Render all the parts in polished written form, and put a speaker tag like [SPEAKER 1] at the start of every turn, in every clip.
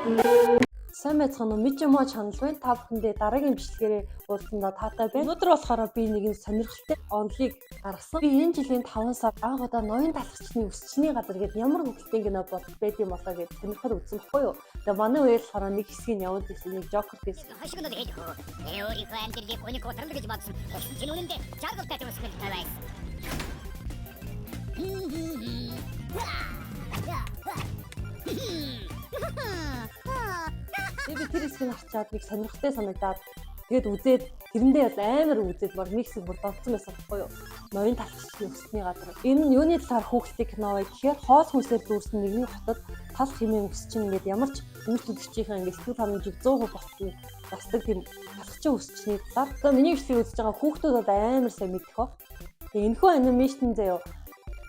[SPEAKER 1] Сайн байцгаана уу? Мижимо channel байна. Та бүхэндээ дараагийн бичлэгээрээ уулзсандаа таатай байна. Өнөөдөр болохоор би нэгэн сонирхолтой онлыг гаргасан. Би энэ жилийн 5 сар анх удаа ноён талхчны өсчний газар гэдэг ямар хөгжлийн кино байд юм болоо гэж сонирхоод үзсэн баггүй юу. Тэгээ манай үеэр болохоор нэг хэсгийг явуулж ирсэн, нэг Joker гэсэн.
[SPEAKER 2] Хашигнод хийж хөө. Өөрийнхөө амьдралыг гоник утрал гэж бодсон. Тэр үнэндээ жаргалтай төсгөл тавиас.
[SPEAKER 1] Би тэр хэсгийг харчаад нэг сонирхолтой санагдаад тэгээд үзээд тэрэндээ бол амар үзээд баг нэг хэсэг бүр донцсон байсан байхгүй юу. Ноён талхчны өсчний газар. Энэ нь юуны талаар хүүхдийн кино вэ гэхээр хоол хүнсээр дүүрсэн нэгэн хотод талх хэмээн өсчин ингээд ямар ч үйлчлэгчийн ингээд сэтгэл ханамжийг 100% болтгийг басдаг тийм талхчин өсчний талаар. Одоо миний бичлэгийг үзэж байгаа хүүхдүүд бол амар сайн мэдэх ба. Тэгээ энэхүү анимашн заяа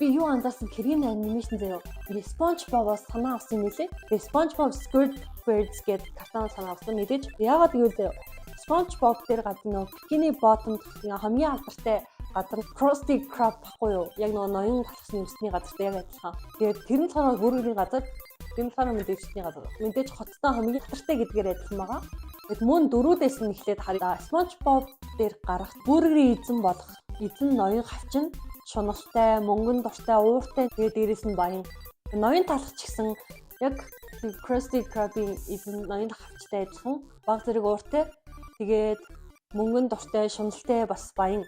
[SPEAKER 1] би юу анзаарсан хэргийн анимашн заяа. Би SpongeBob-оос санаа авсан юм лээ. Тэгээ SpongeBob Squidward гэдэг картон санаа авсан мэдээж. Яагаад гэвэл SpongeBob дээр гадна нөө Bikini Bottom хамгийн алдартай гадар Krusty Krab баггүй юу? Яг нөгөө ноён талхсны өсний газартай яг адилхан. Тэгээд тэр нь цаанаа бүргийн газар, тэр нь цаанаа мэдээчний газар. Мэдээж хоттой хамгийн алдартай гэдгээр адилхан байгаа. Тэгэд мөн дөрүүдээс нь эхлээд харъя. SpongeBob дээр гарах бүргийн эзэн болох эзэн ноён хавчин шуналтай, мөнгөн дуртай, ууртай тэгээд дээрэс нь баян. Ноён талхч гэсэн яг Krusty Krab-ийн эзэн ноён хавчтай адилхан баг зэрэг ууртай. Тэгээд мөнгөн дуртай, шуналтай бас баян.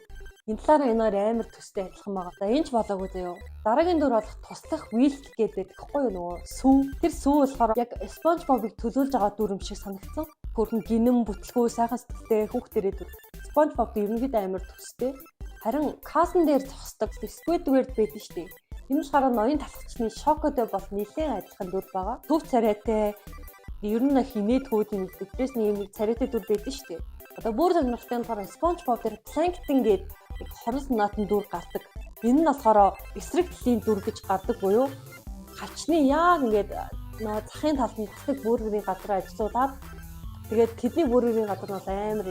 [SPEAKER 1] Энэ талаараа энээр амар төстэй адилхан байгаа. За энэ ч болоогүй заяа. Дараагийн дүр болох туслах Wilt гэдэг гэхгүй юу нөгөө сүү. Тэр сүү болохоор яг SpongeBob-ыг төлөөлж байгаа дүр юм шиг санагдсан. Хөрхөн гинэн бүтлгүү сайхан сэтгэлтэй хүүхдэрээ дүр. SpongeBob ерөнхийдөө амар төстэй. Харин касан дээр зогсдог Squidward байдаг шүү дээ. Энэ болохоор ноён талхчны Шокодо бол нэлээд адилхан дүр байгаа. Төв царайтай ер нь хинээдгүүд юм дэвтрээс нэг юм царайтай дүр байдаг шүү дээ. Одоо бүр сонирхолтой нь болохоор SpongeBob дээр Plankton гэдэг хорос наатан дүр гардаг. Энэ нь болохоор эсрэг талын дүр гэж гардаг буюу хавчны яг ингээд нөө захын талд нь тасдаг бүргэрийн газар ажиллаулаад тэгээд тэдний бүргэрийн газар нь амар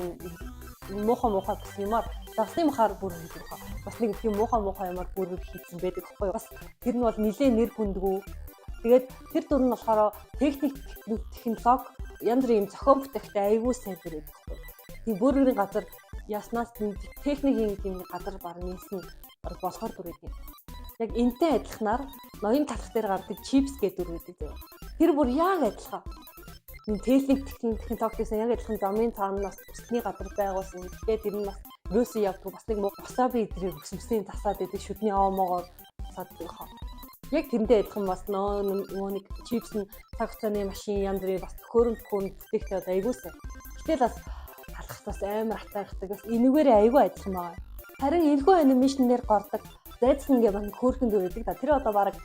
[SPEAKER 1] муухай гэсэн юмар засны махаар бүргэр хийх ба. Бас нэг тийм муухай юмар бүргэр хийсэн байдаг байхгүй юу? Бас тэр нь бол нэлээд нэр хүндгүү. Тэгээд тэр дүр нь болохоор техник технологи янз бүрийн зохион бүтээгтэй аягүй сайн дүр байдаг байхгүй юу? Тийм бүргэрийн газар яснаас техникийн тийм газар баг нээсэн болохоор дүр байдаг. Яг энтэй адилханаар ноён талх дээр гардаг чипс гэдэг дүр байдаг заяа. Тэр бүр яг адилхан. Техник технологиос яг адилхан замын цаанаас төсний газар байгуулсан. Тэгээд тэр нь бас юусэн явдаг бас нэг васаби эдрийг өсмөсний тасаад байдаг шүдний оомоогоор тасаад байгаа. Яг тэрэндээ адилхан бас нөгөө нэг чипс нь цагцааны машин янз бүрийн бас хөөрөмт бүтээгтэй аягуулсан. Гэтэл бас талах бас амар атаархдаг бас энэгээр аягүй адилхан байгаа. Харин энэхүү анимашн дээр гардаг зайдсан гэх бас хөөрхөн дүр байдаг. Тэр одоо баг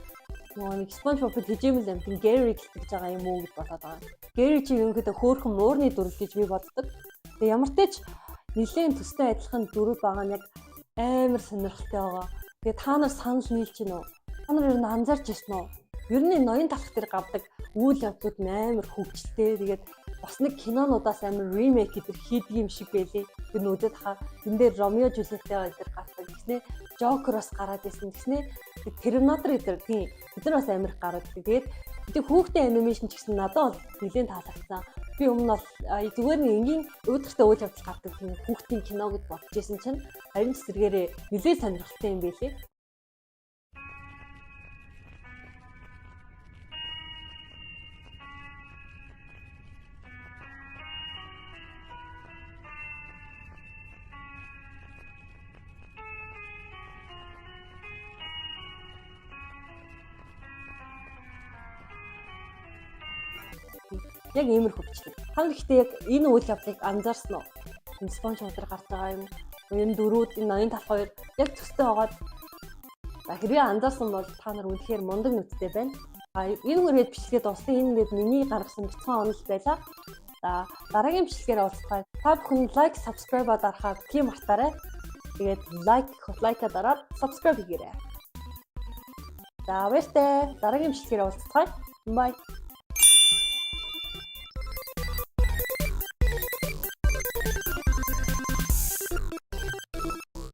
[SPEAKER 1] нөгөө нэг SpongeBob хижээмэл амтэн Gary гэж байгаа юм уу гэж бодоод байгаа. Gary чи ерөнхийдөө хөөрхөн муурны дүр гэж би боддог. Тэгээ ямар ч тач нэлийн төстэй адилхан дүр байгаа нь яг амар сонирхолтой байгаа. Тэгээ та нар санал нийлж гинөө. Та нар ер нь анзаарч ирсэн үү? Ер нь ноён талх дээр гардаг үйл явдлууд амар хөвгөлтэй. Тэгээд бас нэг кинонуудаас амар ремейк гэдэг хийдэг юм шиг байлээ. Тэр нүдэд хаа энэ дээр Ромео Жюльеттэй гэдэг гардаг. Тэснэ Joker-оос гараад ирсэн. Тэснэ Terminator гэдэг тийм бид нар бас амар гараад. Тэгээд хүүхдийн анимашн ч гэсэн надад бол нэлээд таалагдсан. Би өмнө бол зүгээр нэг энгийн өөдрөстэй үйл явдал гардаг тийм хүүхдийн кино гэж бодож байсан чинь харин ч зэрэгээрээ нэлээд сонирхолтой юм байлээ. Яг иймэрхүү бичлэг. Та гэхдээ яг энэ үйл явдлыг анзаарсан уу? Энэ SpongeBob дээр гарч байгаа юм. Энэ дөрүүд энэ ноён талх хоёр яг төстэй байгаад хэрвээ анзаарсан бол та нар үнэхээр мундаг нүдтэй байна. Энэ хүрээд бичлэгээ дууссан. Энэ гээд миний гаргасан бяцхан онол байлаа. За дараагийн бичлэгээр уулзцгаая. Та бүхэн лайк, subscribe дарахаа тийм мартаарай. Тэгээд лайка дараад subscribe хийгээрэй. За баяртай. Дараагийн бичлэгээр уулзцгаая. Bye.